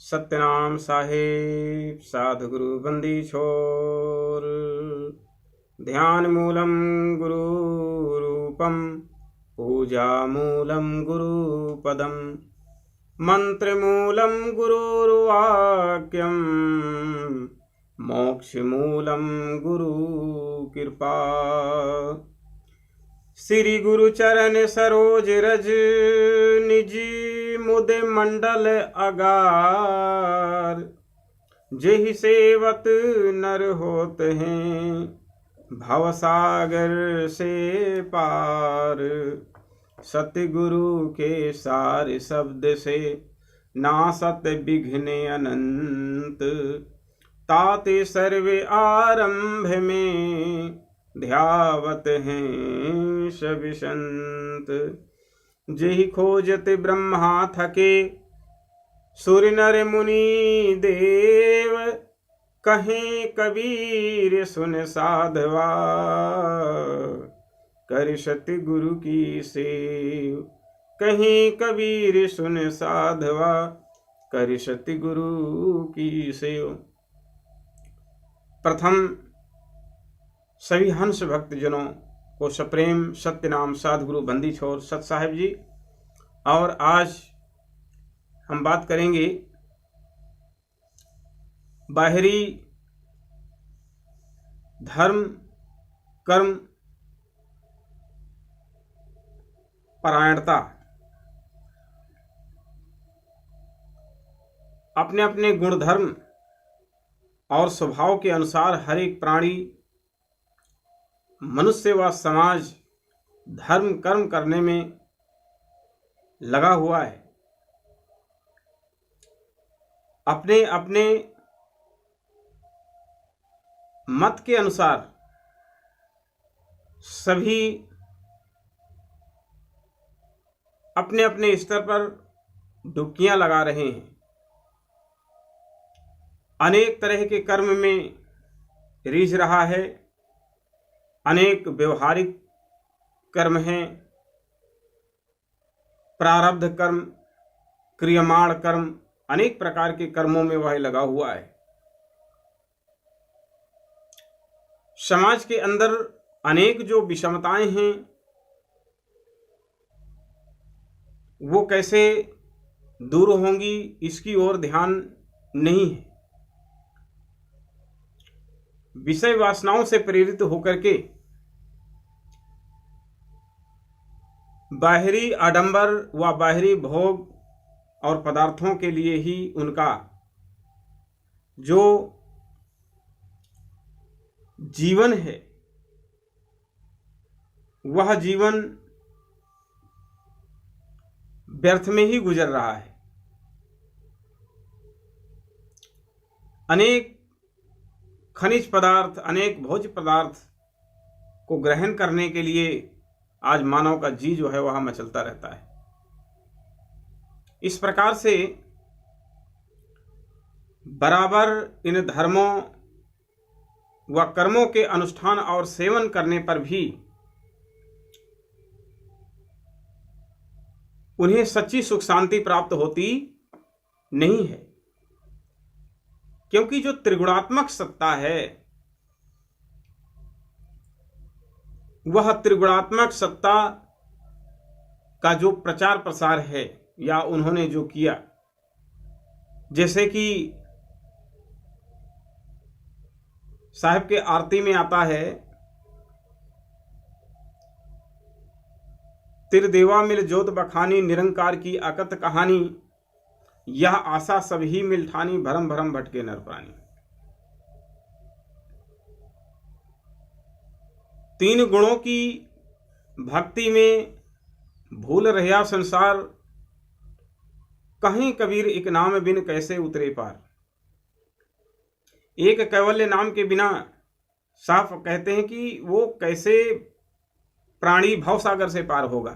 सत्यनाम साहेब साधुगुरु बंदी छोर। ध्यान मूलम गुरु रूपम पूजा मूलम गुरु पदम मंत्र मूलम गुरुर्वाक्यम मोक्ष मूलम गुरु कृपा। श्री गुरु चरण सरोज रज निज मुद मंडल अगार। जेहि सेवत नर होत हैं भवसागर से पार। सतगुरु के सार शब्द से नासत विघ्न अनंत। ताते सर्वे आरंभ में ध्यावत हैं सब संत। जेहि खोजत ब्रह्मा थके सुर नर मुनि देव। कहें कबीर सुन साधवा कर सति गुरु की सेव। कहीं कबीर सुन साधवा कर सति गुरु की सेव। प्रथम सभी हंस भक्तजनों को सप्रेम सत्यनाम साधुगुरु बंदी छोर सत साहेब जी। और आज हम बात करेंगे बाहरी धर्म कर्म परायणता। अपने अपने गुणधर्म और स्वभाव के अनुसार हर एक प्राणी मनुष्य व समाज धर्म कर्म करने में लगा हुआ है। अपने अपने मत के अनुसार सभी अपने अपने स्तर पर डुबकियां लगा रहे हैं। अनेक तरह के कर्म में रीझ रहा है। अनेक व्यवहारिक कर्म हैं, प्रारब्ध कर्म, क्रियमाण कर्म, अनेक प्रकार के कर्मों में वह लगा हुआ है। समाज के अंदर अनेक जो विषमताएं हैं वो कैसे दूर होंगी इसकी ओर ध्यान नहीं है। विषय वासनाओं से प्रेरित होकर के बाहरी आडंबर व बाहरी भोग और पदार्थों के लिए ही उनका जो जीवन है वह जीवन व्यर्थ में ही गुजर रहा है। अनेक खनिज पदार्थ, अनेक भोज्य पदार्थ को ग्रहण करने के लिए आज मानव का जी जो है वह मचलता रहता है। इस प्रकार से बराबर इन धर्मों व कर्मों के अनुष्ठान और सेवन करने पर भी उन्हें सच्ची सुख शांति प्राप्त होती नहीं है। क्योंकि जो त्रिगुणात्मक सत्ता है वह त्रिगुणात्मक सत्ता का जो प्रचार प्रसार है या उन्होंने जो किया, जैसे कि साहिब के आरती में आता है, तिरदेवा मिल जोत बखानी निरंकार की अकत कहानी। यह आशा सभी मिल ठानी भरम भरम भटके नर प्राणी। तीन गुणों की भक्ति में भूल रहा संसार। कहीं कबीर एक नाम बिन कैसे उतरे पार। एक कैवल्य नाम के बिना साफ कहते हैं कि वो कैसे प्राणी भवसागर से पार होगा।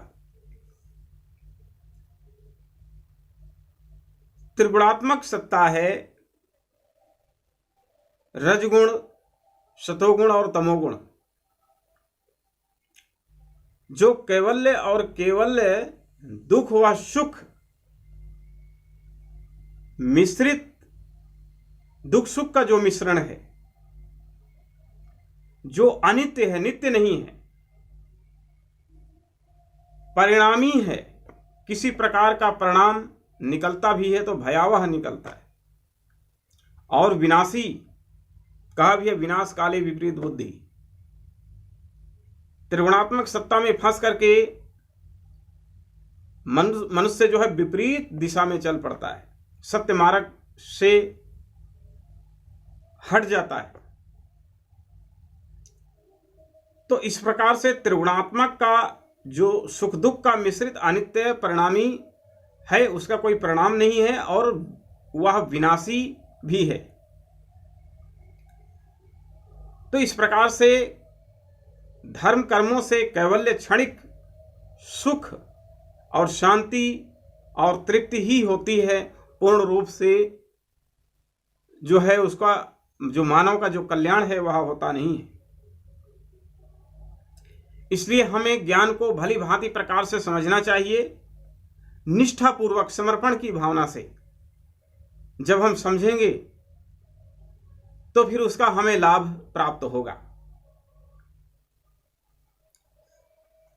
त्रिगुणात्मक सत्ता है, रजगुण, सतोगुण और तमोगुण। जो कैवल्य और केवल्य दुख व सुख मिश्रित दुख सुख का जो मिश्रण है, जो अनित्य है, नित्य नहीं है, परिणामी है, किसी प्रकार का परिणाम निकलता भी है तो भयावह निकलता है, और विनाशी, कहा भी है विनाश काले विपरीत बुद्धि। त्रिगुणात्मक सत्ता में फंस करके मनुष्य जो है विपरीत दिशा में चल पड़ता है, सत्य मार्ग से हट जाता है। तो इस प्रकार से त्रिगुणात्मक का जो सुख दुख का मिश्रित अनित्य परिणामी है, उसका कोई परिणाम नहीं है और वह विनाशी भी है। तो इस प्रकार से धर्म कर्मों से कैवल्य क्षणिक सुख और शांति और तृप्ति ही होती है, पूर्ण रूप से जो है उसका जो मानव का जो कल्याण है वह होता नहीं है। इसलिए हमें ज्ञान को भली भांति प्रकार से समझना चाहिए, निष्ठापूर्वक समर्पण की भावना से। जब हम समझेंगे तो फिर उसका हमें लाभ प्राप्त होगा।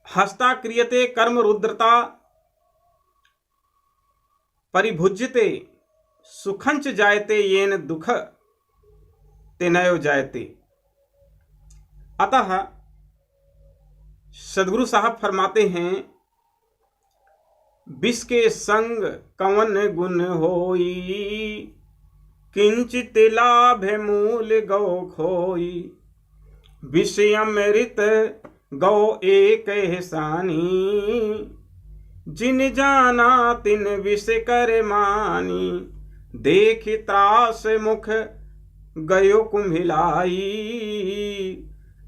हस्ता क्रियते कर्म रुद्रता परिभुज्यते सुखंच जायते येन दुख तेनयो जायते। अतः सदगुरु साहब फरमाते हैं, विष के संग कवन गुण होई, किंचित लाभ मूल गौ खोई, विष अमृत गौ एक सानी, जिन जाना तिन विष कर मानी, देख त्रास मुख गयो कुम्भिलाई,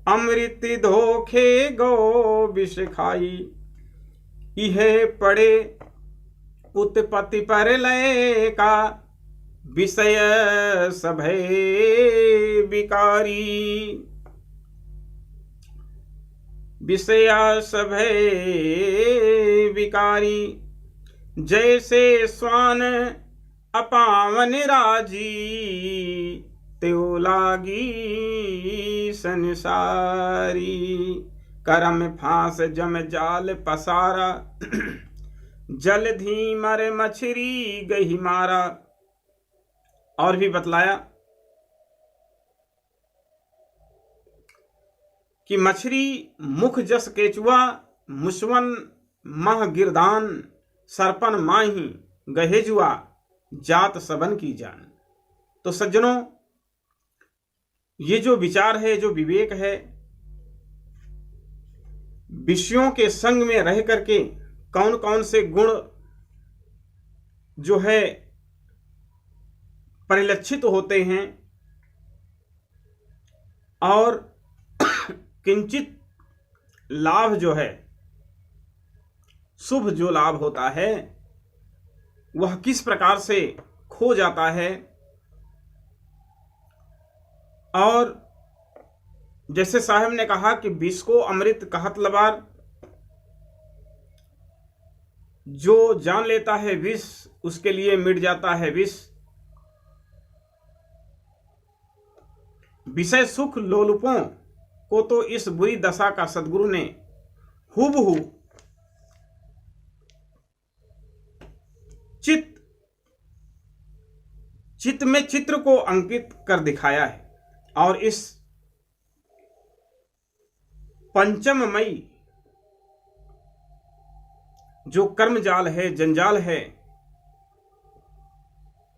अमृत धोखे गो विष खाई, यह पड़े उत्पत्ति पर लय का, विषय सभय विकारी, विषय सभय विकारी, जैसे स्वान अपावन राजी, त्यो लागी संसारी, करम फांस जम जाल पसारा, जलधि मर मछरी गही मारा। और भी बतलाया कि मछली मुख जस केचुआ, मुसवन मह गिरदान, सरपन माही गहेजुआ, जात सबन की जान। तो सज्जनों, ये जो विचार है, जो विवेक है, विषयों के संग में रह करके कौन कौन से गुण जो है परिलक्षित होते हैं, और किंचित लाभ जो है, शुभ जो लाभ होता है, वह किस प्रकार से खो जाता है। और जैसे साहब ने कहा कि विष को अमृत कहत लबार, जो जान लेता है विष, उसके लिए मिट जाता है विष। विषय सुख लोलुपों को तो इस बुरी दशा का सद्गुरु ने हूबहू चित्त में चित्र को अंकित कर दिखाया है। और इस पंचममयी जो कर्मजाल है, जंजाल है,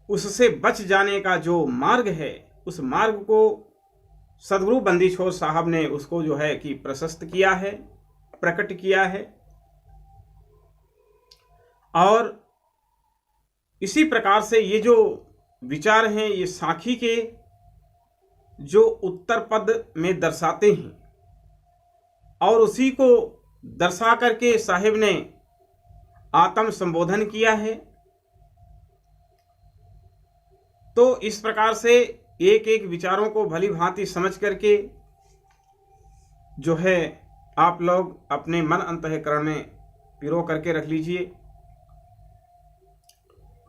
उससे बच जाने का जो मार्ग है, उस मार्ग को सदगुरु बंदी छोर साहब ने उसको जो है कि प्रशस्त किया है, प्रकट किया है। और इसी प्रकार से ये जो विचार हैं, ये साखी के जो उत्तर पद में दर्शाते हैं, और उसी को दर्शा करके साहिब ने आत्म संबोधन किया है। तो इस प्रकार से एक एक विचारों को भली भांति समझ करके जो है आप लोग अपने मन अंतःकरण में पिरो करके रख लीजिए,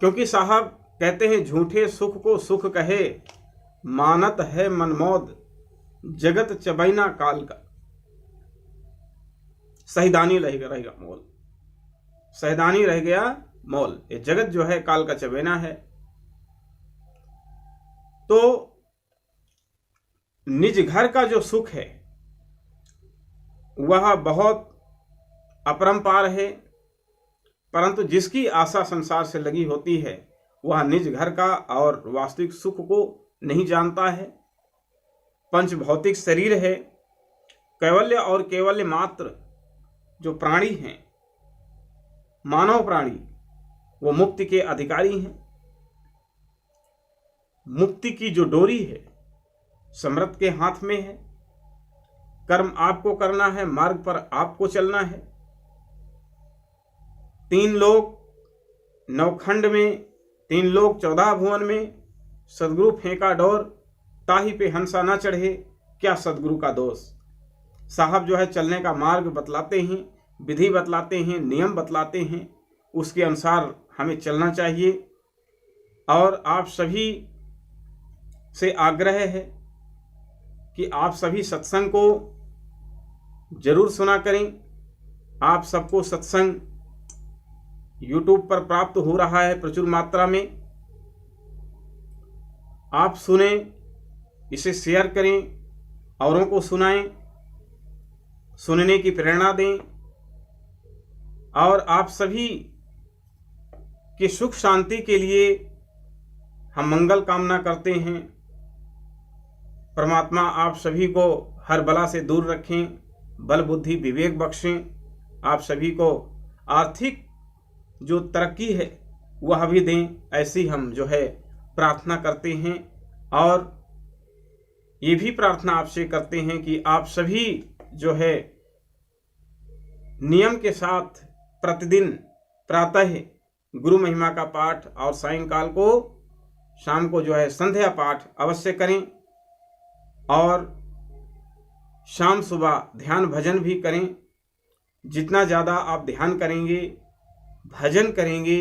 क्योंकि साहब कहते हैं झूठे सुख को सुख कहे, मानत है मनमौद, जगत चबैना काल का। सहीदानी रहेगा मोल, सहीदानी रह गया मोल। ये जगत जो है काल का चबैना है। तो निज घर का जो सुख है वह बहुत अपरंपार है, परंतु जिसकी आशा संसार से लगी होती है वह निज घर का और वास्तविक सुख को नहीं जानता है। पंच भौतिक शरीर है, कैवल्य और केवल्य मात्र जो प्राणी हैं, मानव प्राणी, वो मुक्ति के अधिकारी हैं। मुक्ति की जो डोरी है समर्थ के हाथ में है। कर्म आपको करना है, मार्ग पर आपको चलना है। 3 लोक 9 खंड में, 3 लोक 14 भुवन में सदगुरु फेंका डोर, ताही पे हंसा ना चढ़े, क्या सदगुरु का दोष। साहब जो है चलने का मार्ग बतलाते हैं, विधि बतलाते हैं, नियम बतलाते हैं, उसके अनुसार हमें चलना चाहिए। और आप सभी से आग्रह है कि आप सभी सत्संग को जरूर सुना करें। आप सबको सत्संग YouTube पर प्राप्त हो रहा है प्रचुर मात्रा में। आप सुने, इसे शेयर करें, औरों को सुनाएं, सुनने की प्रेरणा दें। और आप सभी की सुख शांति के लिए हम मंगल कामना करते हैं। परमात्मा आप सभी को हर बला से दूर रखें, बल बुद्धि विवेक बख्शें। आप सभी को आर्थिक जो तरक्की है वह भी दें, ऐसी हम जो है प्रार्थना करते हैं। और ये भी प्रार्थना आपसे करते हैं कि आप सभी जो है नियम के साथ प्रतिदिन प्रातः गुरु महिमा का पाठ और सायंकाल को, शाम को जो है संध्या पाठ अवश्य करें। और शाम सुबह ध्यान भजन भी करें। जितना ज़्यादा आप ध्यान करेंगे, भजन करेंगे,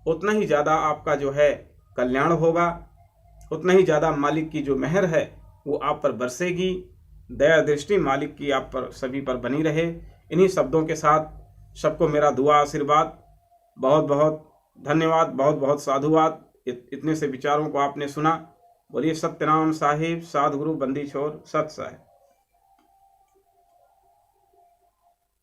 उतना ही ज़्यादा आपका जो है कल्याण होगा, उतना ही ज़्यादा मालिक की जो मेहर है वो आप पर बरसेगी। दया दृष्टि मालिक की आप पर सभी पर बनी रहे। इन्हीं शब्दों के साथ सबको मेरा दुआ आशीर्वाद, बहुत बहुत धन्यवाद, बहुत बहुत साधुवाद। इतने से विचारों को आपने सुना। बोलिए सत्यनाम साहिब, साधगुरु बंदी छोर, सत साहिब।